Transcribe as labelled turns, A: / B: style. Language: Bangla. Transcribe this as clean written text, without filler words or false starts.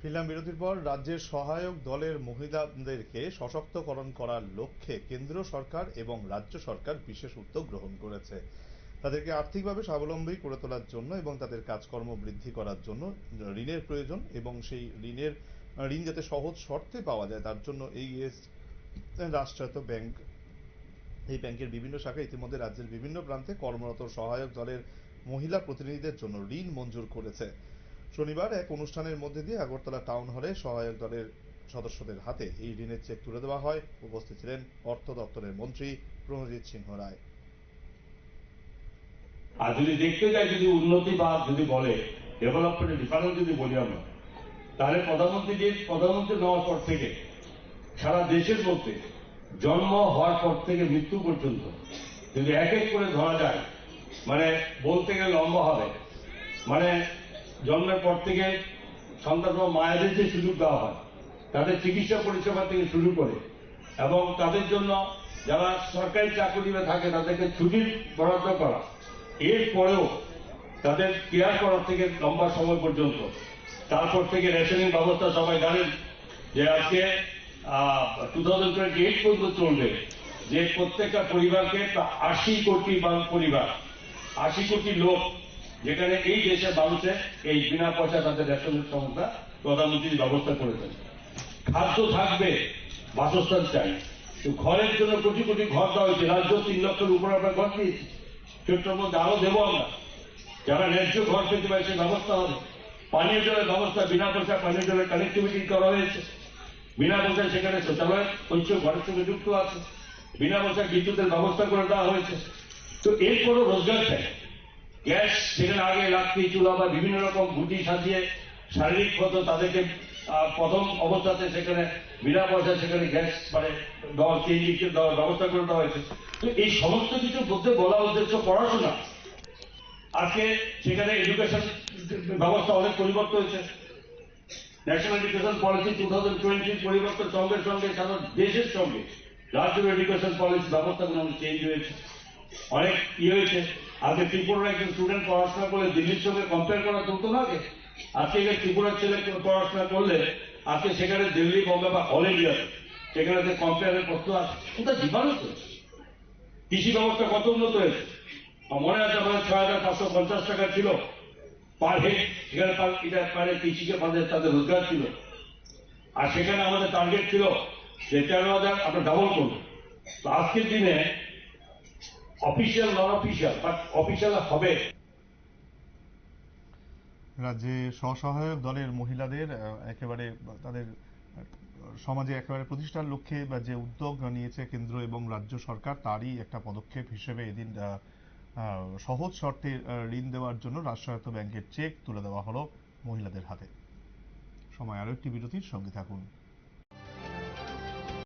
A: ফিরলাম বিরতির পর। রাজ্যের সহায়ক দলের মহিলাদেরকে সশক্তকরণ করার লক্ষ্যে কেন্দ্র সরকার এবং রাজ্য সরকার বিশেষ উদ্যোগ গ্রহণ করেছে। তাদেরকে আর্থিকভাবে স্বাবলম্বী করে তোলার জন্য এবং তাদের কাজকর্ম বৃদ্ধি করার জন্য ঋণের প্রয়োজন, এবং সেই ঋণ যাতে সহজ শর্তে পাওয়া যায় তার জন্য এই রাষ্ট্রায়ত্ত ব্যাংক, এই ব্যাংকের বিভিন্ন শাখা ইতিমধ্যে রাজ্যের বিভিন্ন প্রান্তে কর্মরত সহায়ক দলের মহিলা প্রতিনিধিদের জন্য ঋণ মঞ্জুর করেছে। শনিবার এক অনুষ্ঠানের মধ্যে দিয়ে আগরতলা টাউন হলে সহায়ক দলের সদস্যদের হাতে এই ঋণের চেক তুলে দেওয়া হয়। উপস্থিত ছিলেন অর্থ দপ্তরের মন্ত্রী প্রণজিৎ সিংহ রায়।
B: আর যদি দেখতে যাই, যদি উন্নতি বা যদি বলে ডেভেলপমেন্টের ডিফারেন্স যদি বলি আমরা, তাহলে প্রধানমন্ত্রী নেওয়ার পর থেকে সারা দেশের মধ্যে জন্ম হওয়ার পর থেকে মৃত্যু পর্যন্ত যদি এক এক করে ধরা যায়, মানে বলতে গেলে লম্বা হবে। মানে জন্মের পর থেকে সন্তান মায়েদের যে সুযোগ দেওয়া হয়, তাদের চিকিৎসা পরিষেবা থেকে শুরু করে, এবং তাদের জন্য যারা সরকারি চাকরিতে থাকে তাদেরকে ছুটির বরাদ্দ করা, এরপরেও তাদের কেয়ার করার থেকে লম্বা সময় পর্যন্ত, তারপর থেকে রেশনিং ব্যবস্থা সবাই জানেন যে আজকে 2028 পর্যন্ত চলবে, যে প্রত্যেকটা পরিবারকে 80 কোটি পরিবার, 80 কোটি লোক, যেখানে এই দেশের মানুষে এই বিনা পয়সা তাদের রেশনের সংস্থা প্রধানমন্ত্রী ব্যবস্থা করেছেন। খাদ্য থাকবে, বাসস্থান চাই, ঘরের জন্য কোটি কোটি ঘর দেওয়া হয়েছে। রাজ্য 3 লক্ষের উপর আমরা ঘর দিয়েছি, সেটার মধ্যে আরো দেবো আমরা। যারা ন্যায্য ঘর পেতে পারে সে ব্যবস্থা হবে। পানীয় জলের ব্যবস্থা, বিনা পয়সা পানীয় জলের কানেক্টিভিটি করা হয়েছে। বিনা পয়সায় সেখানে শৌচালয় পঞ্চ ঘরের সঙ্গে যুক্ত আছে। বিনা পয়সায় বিদ্যুতের ব্যবস্থা করে দেওয়া হয়েছে। তো এরপরও রোজগার চাই। গ্যাস সেখানে আগে লাকড়ি চুলা বা বিভিন্ন রকম গুটি সাজিয়ে শারীরিক মতো তাদেরকে প্রথম অবস্থাতে সেখানে বিনা পয়সায় সেখানে গ্যাস মানে দেওয়ার ব্যবস্থা করে দেওয়া হয়েছে। তো এই সমস্ত কিছুর মধ্যে বলা উদ্দেশ্য পড়াশোনা। আজকে সেখানে এডুকেশন ব্যবস্থা অনেক পরিবর্তন হয়েছে। ন্যাশনাল এডুকেশন পলিসি 2020 পরিবর্তন সঙ্গে সঙ্গে সারা দেশের সঙ্গে রাজ্য এডুকেশন পলিসি ব্যবস্থাগুলো চেঞ্জ হয়েছে, অনেক হয়েছে। আজকে ত্রিপুরার একজন স্টুডেন্ট পড়াশোনা করলে দিল্লির সঙ্গে কম্পেয়ার করা চলতো না আগে। আজকে ত্রিপুরার ছেলে পড়াশোনা করলে আজকে সেখানে দিল্লি, বম্বে বা অল ইন্ডিয়াতে সেখানে কম্পেয়ারের প্রশ্ন আসে। কোথায় ডিফারেন্স হয়েছে। কৃষি ব্যবস্থা কত উন্নত হয়েছে। মনে আছে আমাদের 6,550 টাকা ছিল পার হেড, সেখানে কৃষিকে তাদের রোজগার ছিল। আর সেখানে আমাদের টার্গেট ছিল যে 13,000 আমরা ডাবল করবো। তো আজকের দিনে official non official but official হবে।
A: রাজ্যে স্বসহায়ক দলের মহিলাদের একেবারে তাদের সমাজে একেবারে প্রতিষ্ঠার লক্ষ্যে বা যে উদ্যোগ নিয়েছে কেন্দ্র এবং রাজ্য সরকার, তারই একটা পদক্ষেপ হিসেবে এদিন সহজ শর্তে ঋণ দেওয়ার জন্য রাষ্ট্রায়ত্ত ব্যাংকের চেক তুলে দেওয়া হলো মহিলাদের হাতে। সময় আরো একটি বিরতির, সঙ্গে থাকুন।